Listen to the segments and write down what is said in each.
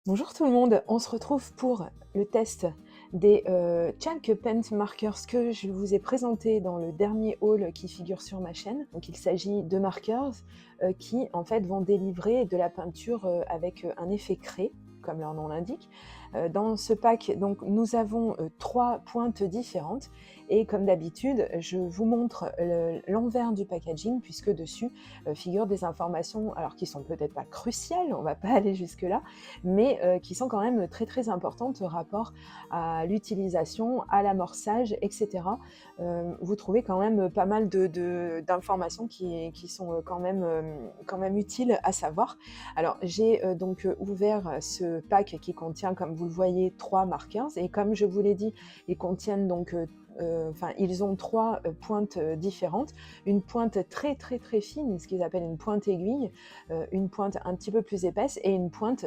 Bonjour tout le monde, on se retrouve pour le test des Chalk Paint Markers que je vous ai présenté dans le dernier haul qui figure sur ma chaîne. Donc il s'agit de markers qui en fait vont délivrer de la peinture avec un effet craie, comme leur nom l'indique. Dans ce pack, donc, nous avons 3 pointes différentes et comme d'habitude, je vous montre l'envers du packaging puisque dessus figurent des informations alors qui sont peut-être pas cruciales, on va pas aller jusque-là, mais qui sont quand même très très importantes au rapport à l'utilisation, à l'amorçage, etc. Vous trouvez quand même pas mal d'informations qui sont quand même utiles à savoir. Alors j'ai donc ouvert ce pack qui contient, comme vous le voyez, 3 markers et comme je vous l'ai dit, ils contiennent donc ils ont 3 pointes différentes. Une pointe très très très fine, ce qu'ils appellent une pointe aiguille, une pointe un petit peu plus épaisse et une pointe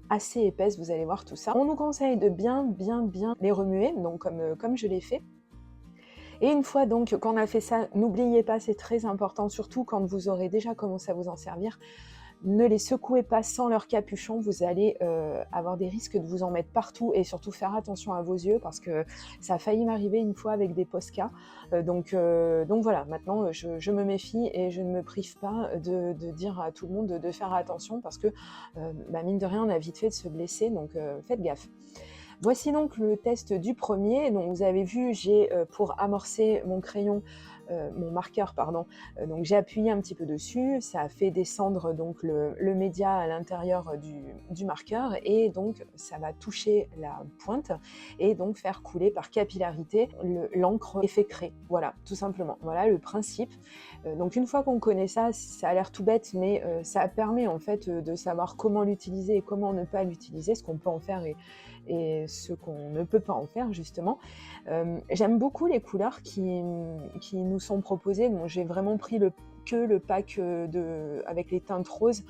assez épaisse, vous allez voir tout ça. On nous conseille de bien les remuer, donc comme je l'ai fait. Et une fois donc qu'on a fait ça, n'oubliez pas, c'est très important, surtout quand vous aurez déjà commencé à vous en servir, ne les secouez pas sans leur capuchon, vous allez avoir des risques de vous en mettre partout et surtout faire attention à vos yeux parce que ça a failli m'arriver une fois avec des Posca. Donc voilà, maintenant je me méfie et je ne me prive pas de dire à tout le monde de faire attention parce que mine de rien on a vite fait de se blesser, donc faites gaffe. Voici donc le test du premier. Donc vous avez vu, j'ai pour amorcer mon crayon, mon marqueur, pardon, donc j'ai appuyé un petit peu dessus, ça a fait descendre donc le média à l'intérieur du marqueur et donc ça va toucher la pointe et donc faire couler par capillarité l'encre effet craie. Voilà, tout simplement. Voilà le principe. Donc une fois qu'on connaît ça, ça a l'air tout bête, mais ça permet en fait de savoir comment l'utiliser et comment ne pas l'utiliser, ce qu'on peut en faire et ce qu'on ne peut pas en faire justement. J'aime beaucoup les couleurs qui nous sont proposées. Bon, j'ai vraiment pris que le pack avec les teintes roses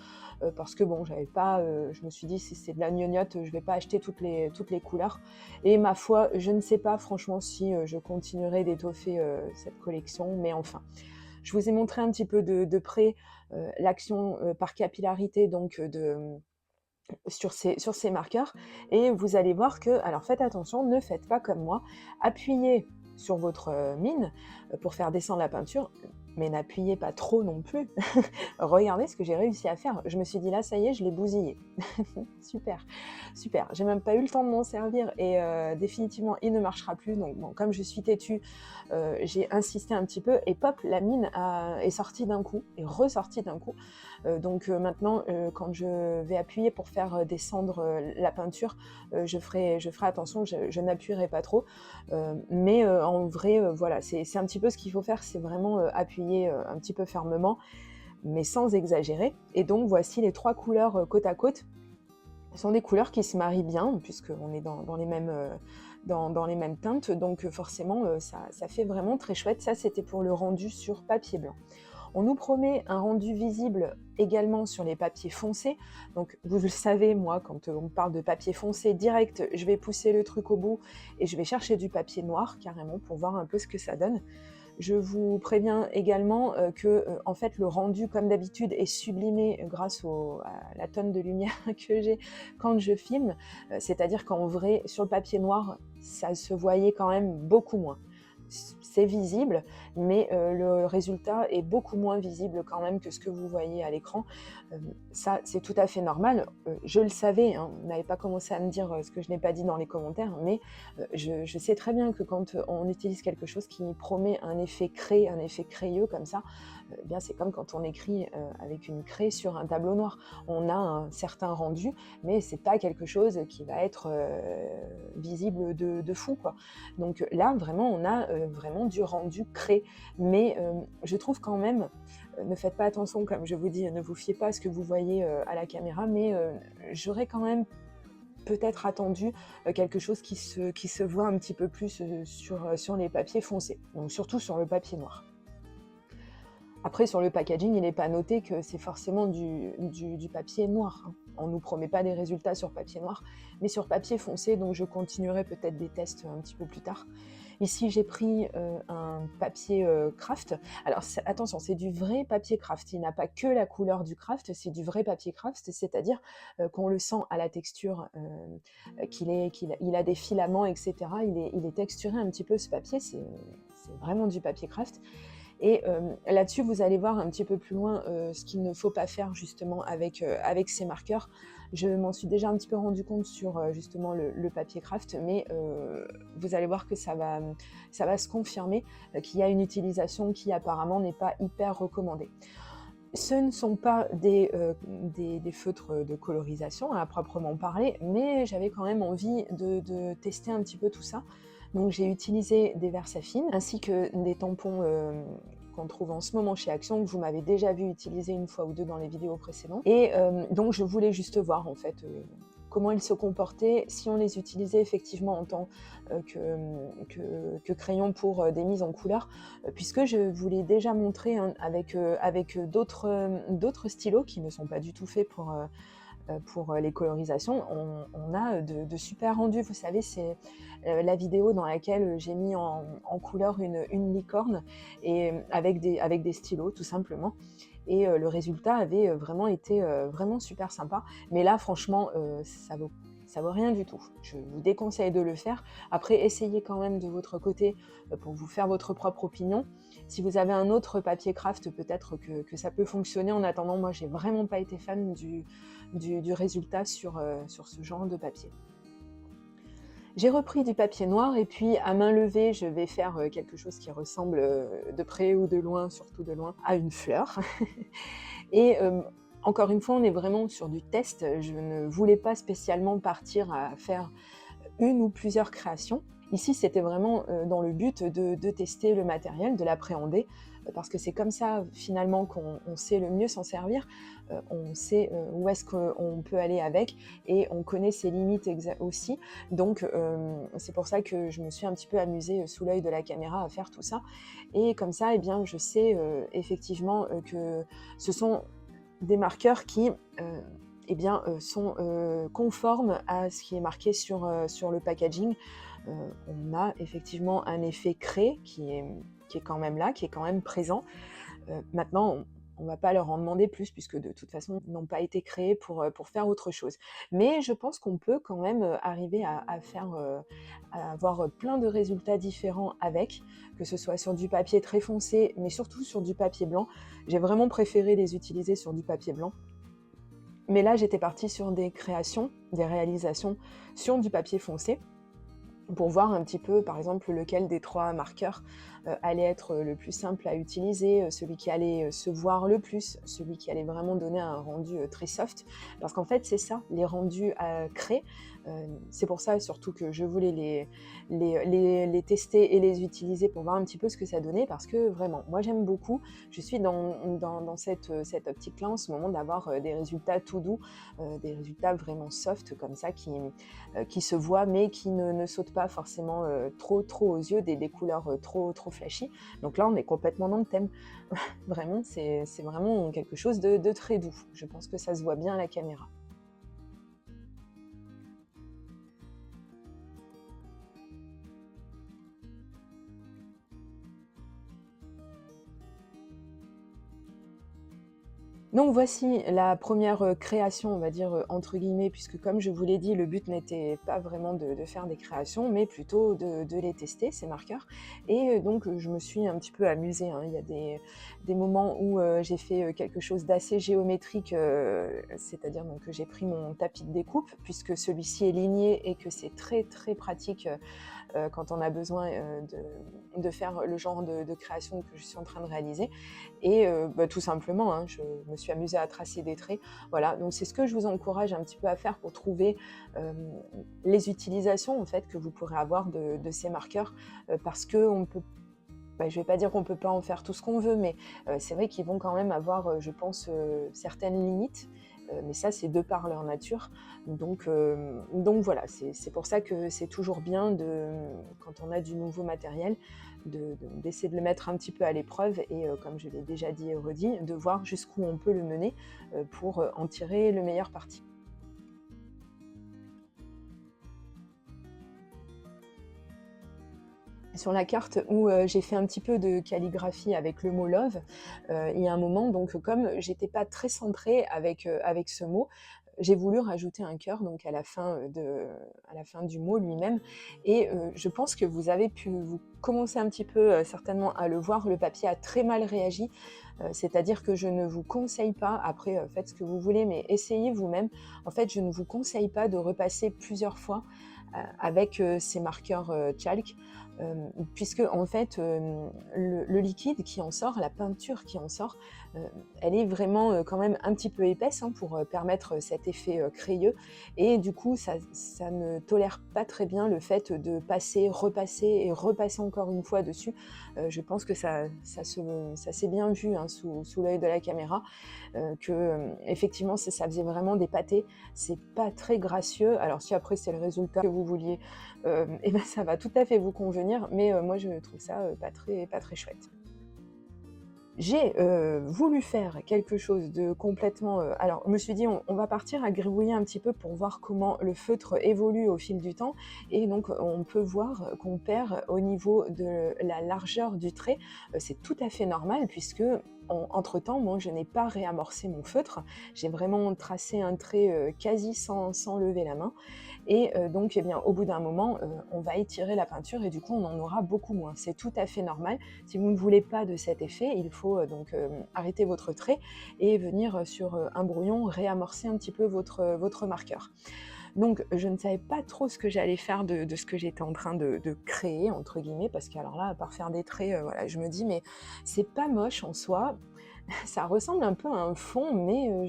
parce que bon, j'avais pas, je me suis dit si c'est de la gnognotte, je vais pas acheter toutes les couleurs. Et ma foi, je ne sais pas franchement si je continuerai d'étoffer cette collection, mais enfin. Je vous ai montré un petit peu de près l'action par capillarité donc sur ces marqueurs et vous allez voir que, alors faites attention, ne faites pas comme moi, appuyez sur votre mine pour faire descendre la peinture, mais n'appuyez pas trop non plus. Regardez ce que j'ai réussi à faire. Je me suis dit là, ça y est, je l'ai bousillé. Super, super. J'ai même pas eu le temps de m'en servir et définitivement, il ne marchera plus. Donc bon, comme je suis têtue, j'ai insisté un petit peu et pop, la mine est sortie d'un coup, est ressortie d'un coup. Donc maintenant, quand je vais appuyer pour faire descendre la peinture, je ferai attention, je n'appuierai pas trop. Mais en vrai, voilà, c'est un petit peu ce qu'il faut faire, c'est vraiment appuyer un petit peu fermement, mais sans exagérer. Et donc voici les 3 couleurs côte à côte. Ce sont des couleurs qui se marient bien, puisqu'on est dans les mêmes teintes, donc forcément ça fait vraiment très chouette. Ça, c'était pour le rendu sur papier blanc. On nous promet un rendu visible également sur les papiers foncés. Donc vous le savez, moi, quand on parle de papier foncé direct, je vais pousser le truc au bout et je vais chercher du papier noir carrément pour voir un peu ce que ça donne. Je vous préviens également que en fait, le rendu, comme d'habitude, est sublimé grâce à la tonne de lumière que j'ai quand je filme. C'est-à-dire qu'en vrai, sur le papier noir, ça se voyait quand même beaucoup moins. C'est visible, mais le résultat est beaucoup moins visible quand même que ce que vous voyez à l'écran. Ça, c'est tout à fait normal. Je le savais, hein, vous n'avez pas commencé à me dire ce que je n'ai pas dit dans les commentaires, mais je sais très bien que quand on utilise quelque chose qui promet un effet craie, un effet crayeux comme ça, eh bien c'est comme quand on écrit avec une craie sur un tableau noir. On a un certain rendu, mais c'est pas quelque chose qui va être visible de fou, quoi. Donc là, vraiment, on a vraiment du rendu craie. Mais je trouve quand même, ne faites pas attention, comme je vous dis, ne vous fiez pas à ce que vous voyez à la caméra, mais j'aurais quand même peut-être attendu quelque chose qui se voit un petit peu plus sur les papiers foncés, donc surtout sur le papier noir. Après, sur le packaging, il n'est pas noté que c'est forcément du papier noir, hein. on ne nous promet pas des résultats sur papier noir, mais sur papier foncé, donc je continuerai peut-être des tests un petit peu plus tard. Ici, j'ai pris un papier craft. Alors attention, c'est du vrai papier craft. Il n'a pas que la couleur du craft, c'est du vrai papier craft, c'est-à-dire qu'on le sent à la texture, qu'il a des filaments, etc. Il est texturé un petit peu, ce papier, c'est vraiment du papier craft. Et là-dessus, vous allez voir un petit peu plus loin ce qu'il ne faut pas faire justement avec ces marqueurs. Je m'en suis déjà un petit peu rendu compte sur justement le papier craft, mais vous allez voir que ça va se confirmer, qu'il y a une utilisation qui apparemment n'est pas hyper recommandée. Ce ne sont pas des feutres de colorisation à proprement parler, mais j'avais quand même envie de tester un petit peu tout ça. Donc j'ai utilisé des Versafine ainsi que des tampons qu'on trouve en ce moment chez Action, que vous m'avez déjà vu utiliser une fois ou deux dans les vidéos précédentes. Et donc je voulais juste voir en fait comment ils se comportaient, si on les utilisait effectivement en tant que crayon pour des mises en couleur, puisque je vous l'ai déjà montré hein, avec d'autres stylos qui ne sont pas du tout faits pour les colorisations, on a de super rendus. Vous savez, c'est la vidéo dans laquelle j'ai mis en couleur une licorne et avec des stylos tout simplement. Et le résultat avait vraiment été vraiment super sympa. Mais là, franchement, ça vaut rien du tout. Je vous déconseille de le faire. Après, essayez quand même de votre côté pour vous faire votre propre opinion. Si vous avez un autre papier craft, peut-être que ça peut fonctionner. En attendant, moi, j'ai vraiment pas été fan du résultat sur ce genre de papier. J'ai repris du papier noir et puis à main levée, je vais faire quelque chose qui ressemble de près ou de loin, surtout de loin, à une fleur. Et encore une fois, on est vraiment sur du test. Je ne voulais pas spécialement partir à faire une ou plusieurs créations. Ici, c'était vraiment dans le but de tester le matériel, de l'appréhender, parce que c'est comme ça finalement qu'on sait le mieux s'en servir, on sait où est-ce qu'on peut aller avec, et on connaît ses limites aussi. Donc c'est pour ça que je me suis un petit peu amusée sous l'œil de la caméra à faire tout ça. Et comme ça, eh bien, je sais effectivement que ce sont des marqueurs qui eh bien, sont conformes à ce qui est marqué sur le packaging. On a effectivement un effet craie qui est quand même là, qui est quand même présent. Maintenant, on ne va pas leur en demander plus, puisque de toute façon, ils n'ont pas été créés pour faire autre chose. Mais je pense qu'on peut quand même arriver à avoir plein de résultats différents avec, que ce soit sur du papier très foncé, mais surtout sur du papier blanc. J'ai vraiment préféré les utiliser sur du papier blanc. Mais là, j'étais partie sur des créations, des réalisations sur du papier foncé, pour voir un petit peu, par exemple, lequel des 3 marqueurs allait être le plus simple à utiliser, celui qui allait se voir le plus, celui qui allait vraiment donner un rendu très soft. Parce qu'en fait, c'est ça, les rendus à créer. C'est pour ça surtout que je voulais les tester et les utiliser pour voir un petit peu ce que ça donnait, parce que vraiment, moi j'aime beaucoup. Je suis dans cette optique-là en ce moment, d'avoir des résultats tout doux, des résultats vraiment soft comme ça, qui se voient mais qui ne sautent pas forcément trop aux yeux, des couleurs trop flashy. Donc là, on est complètement dans le thème. Vraiment, c'est vraiment quelque chose de très doux. Je pense que ça se voit bien à la caméra. Donc voici la première création, on va dire, entre guillemets, puisque comme je vous l'ai dit, le but n'était pas vraiment de faire des créations, mais plutôt de les tester, ces marqueurs. Et donc je me suis un petit peu amusée, hein. Il y a des moments où j'ai fait quelque chose d'assez géométrique, c'est-à-dire donc que j'ai pris mon tapis de découpe, puisque celui-ci est ligné et que c'est très pratique quand on a besoin de faire le genre de création que je suis en train de réaliser. Et tout simplement, hein, je me suis amusée à tracer des traits. Voilà, donc c'est ce que je vous encourage un petit peu à faire pour trouver les utilisations en fait que vous pourrez avoir de ces marqueurs, parce que on peut, je ne vais pas dire qu'on ne peut pas en faire tout ce qu'on veut, mais c'est vrai qu'ils vont quand même avoir, je pense, certaines limites. Mais ça, c'est de par leur nature. Donc voilà, c'est pour ça que c'est toujours bien, quand on a du nouveau matériel, d'essayer de le mettre un petit peu à l'épreuve et, comme je l'ai déjà dit et redit, de voir jusqu'où on peut le mener pour en tirer le meilleur parti. sur la carte où j'ai fait un petit peu de calligraphie avec le mot love, il y a un moment, donc comme j'étais pas très centrée avec ce mot, j'ai voulu rajouter un cœur donc à la fin du mot lui-même et je pense que vous commencez un petit peu certainement à le voir, le papier a très mal réagi, c'est-à-dire que je ne vous conseille pas, après faites ce que vous voulez, mais essayez vous-même. En fait, je ne vous conseille pas de repasser plusieurs fois avec ces marqueurs chalk, puisque en fait le liquide qui en sort, la peinture qui en sort, euh, elle est vraiment quand même un petit peu épaisse hein, pour permettre cet effet crayeux et du coup ça ne tolère pas très bien le fait de passer, repasser et repasser encore une fois dessus. Je pense que ça s'est bien vu hein, sous l'œil de la caméra, que effectivement ça faisait vraiment des pâtés, c'est pas très gracieux. Alors si après c'est le résultat que vous vouliez, et ben ça va tout à fait vous convenir, mais moi je trouve ça pas très chouette. J'ai voulu faire quelque chose de complètement... alors, je me suis dit, on va partir à gribouiller un petit peu pour voir comment le feutre évolue au fil du temps. Et donc, on peut voir qu'on perd au niveau de la largeur du trait. C'est tout à fait normal puisque, entre-temps, moi, je n'ai pas réamorcé mon feutre. J'ai vraiment tracé un trait quasi sans lever la main. Et donc, eh bien, au bout d'un moment, on va étirer la peinture et du coup, on en aura beaucoup moins. C'est tout à fait normal. Si vous ne voulez pas de cet effet, il faut donc arrêter votre trait et venir sur un brouillon réamorcer un petit peu votre marqueur. Donc, je ne savais pas trop ce que j'allais faire de ce que j'étais en train de créer, entre guillemets, parce que alors là, à part faire des traits, voilà, je me dis, mais c'est pas moche en soi, ça ressemble un peu à un fond, mais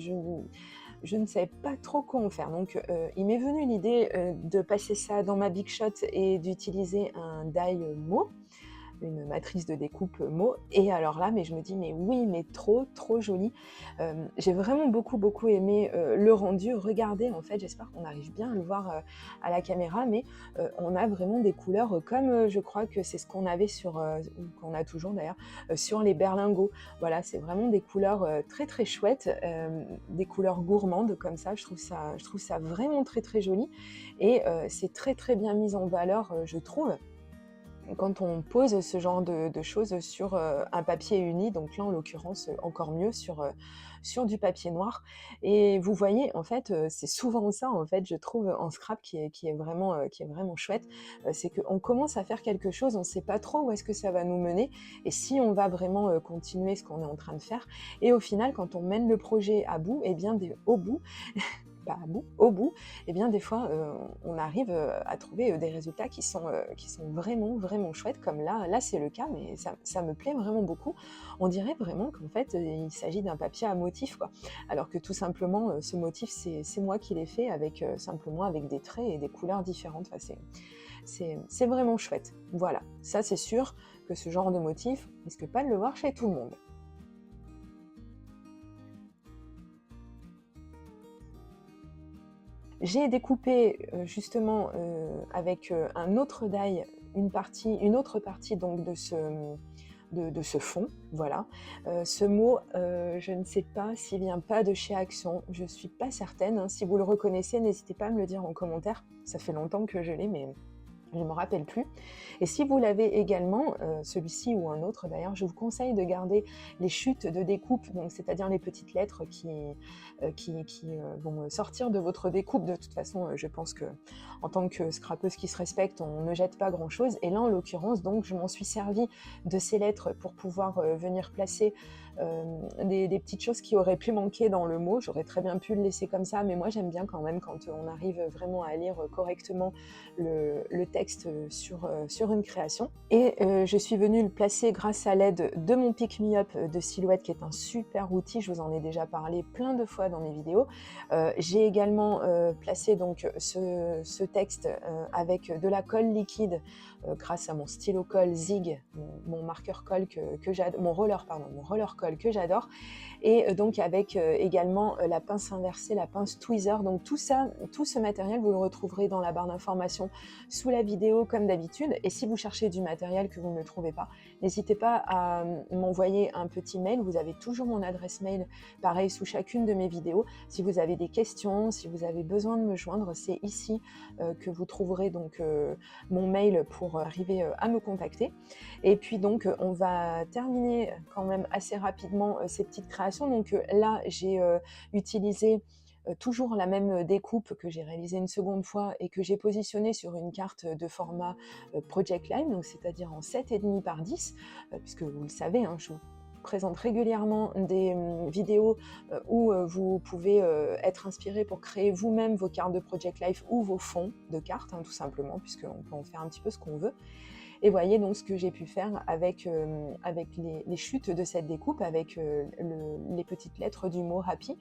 je ne savais pas trop quoi en faire. Donc, il m'est venu l'idée de passer ça dans ma Big Shot et d'utiliser un die mot, une matrice de découpe mot. Et alors là, mais je me dis, mais oui, mais trop joli. J'ai vraiment beaucoup aimé le rendu. Regardez, en fait, j'espère qu'on arrive bien à le voir à la caméra, mais on a vraiment des couleurs comme je crois que c'est ce qu'on avait ou qu'on a toujours d'ailleurs, sur les berlingots. Voilà, c'est vraiment des couleurs très chouettes, des couleurs gourmandes comme ça. Je trouve ça vraiment très joli. Et c'est très bien mis en valeur, je trouve, quand on pose ce genre de choses sur un papier uni, donc là en l'occurrence encore mieux sur du papier noir. Et vous voyez, en fait, c'est souvent ça, en fait, je trouve en scrap qui est vraiment chouette, c'est qu'on commence à faire quelque chose, on ne sait pas trop où est-ce que ça va nous mener, et si on va vraiment continuer ce qu'on est en train de faire. Et au final, quand on mène le projet à bout, et bien au bout, au bout, et bien des fois on arrive à trouver des résultats qui sont vraiment chouettes, comme là c'est le cas, mais ça me plaît vraiment beaucoup. On dirait vraiment qu'en fait il s'agit d'un papier à motif, quoi. Alors que tout simplement ce motif c'est moi qui l'ai fait avec simplement avec des traits et des couleurs différentes. Enfin, c'est vraiment chouette. Voilà, ça c'est sûr que ce genre de motif, on risque pas de le voir chez tout le monde. J'ai découpé justement avec un autre die une autre partie donc de ce fond, voilà. Ce mot, je ne sais pas s'il vient pas de chez Action, je suis pas certaine, hein. Si vous le reconnaissez, n'hésitez pas à me le dire en commentaire. Ça fait longtemps que je l'ai, mais je ne me rappelle plus. Et si vous l'avez également, celui-ci ou un autre d'ailleurs, je vous conseille de garder les chutes de découpe, donc c'est-à-dire les petites lettres qui vont sortir de votre découpe. De toute façon, je pense que en tant que scrapeuse qui se respecte, on ne jette pas grand-chose. Et là, en l'occurrence, donc, je m'en suis servi de ces lettres pour pouvoir venir placer des petites choses qui auraient pu manquer dans le mot. J'aurais très bien pu le laisser comme ça, mais moi j'aime bien quand même quand on arrive vraiment à lire correctement le texte sur une création. Et je suis venue le placer grâce à l'aide de mon Pick Me Up de Silhouette, qui est un super outil, je vous en ai déjà parlé plein de fois dans mes vidéos. J'ai également placé donc ce texte avec de la colle liquide grâce à mon stylo colle Zig, mon marqueur colle que j'adore, mon roller colle colle que j'adore. Et donc avec également la pince inversée, la pince tweezer. Donc tout ça, tout ce matériel, vous le retrouverez dans la barre d'information sous la vidéo comme d'habitude. Et si vous cherchez du matériel que vous ne trouvez pas, n'hésitez pas à m'envoyer un petit mail. Vous avez toujours mon adresse mail, pareil, sous chacune de mes vidéos. Si vous avez des questions, si vous avez besoin de me joindre, c'est ici que vous trouverez donc mon mail pour arriver à me contacter. Et puis donc on va terminer quand même assez rapidement ces petites créations. Donc là j'ai utilisé toujours la même découpe que j'ai réalisée une seconde fois et que j'ai positionnée sur une carte de format Project Live, donc c'est-à-dire en 7,5 par 10, puisque vous le savez, hein, je vous présente régulièrement des vidéos où vous pouvez être inspiré pour créer vous-même vos cartes de Project Life ou vos fonds de cartes, hein, tout simplement, puisqu'on peut en faire un petit peu ce qu'on veut. Et voyez donc ce que j'ai pu faire avec les chutes de cette découpe, avec les petites lettres du mot Happy.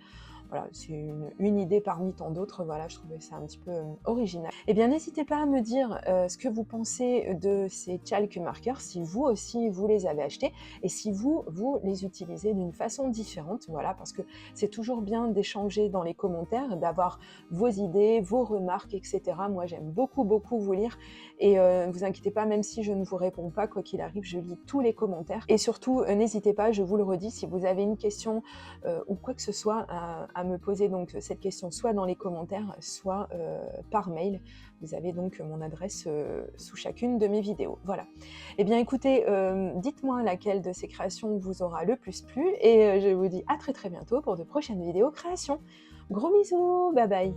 Voilà, c'est une idée parmi tant d'autres, voilà, je trouvais ça un petit peu original. Eh bien, n'hésitez pas à me dire ce que vous pensez de ces chalk markers, si vous aussi, vous les avez achetés, et si vous les utilisez d'une façon différente, voilà, parce que c'est toujours bien d'échanger dans les commentaires, d'avoir vos idées, vos remarques, etc. Moi, j'aime beaucoup, beaucoup vous lire, et ne vous inquiétez pas, même si je ne vous réponds pas, quoi qu'il arrive, je lis tous les commentaires, et surtout, n'hésitez pas, je vous le redis, si vous avez une question ou quoi que ce soit à me poser donc cette question soit dans les commentaires, soit par mail. Vous avez donc mon adresse sous chacune de mes vidéos. Voilà. Eh bien écoutez, dites-moi laquelle de ces créations vous aura le plus plu et je vous dis à très très bientôt pour de prochaines vidéos créations. Gros bisous, bye bye.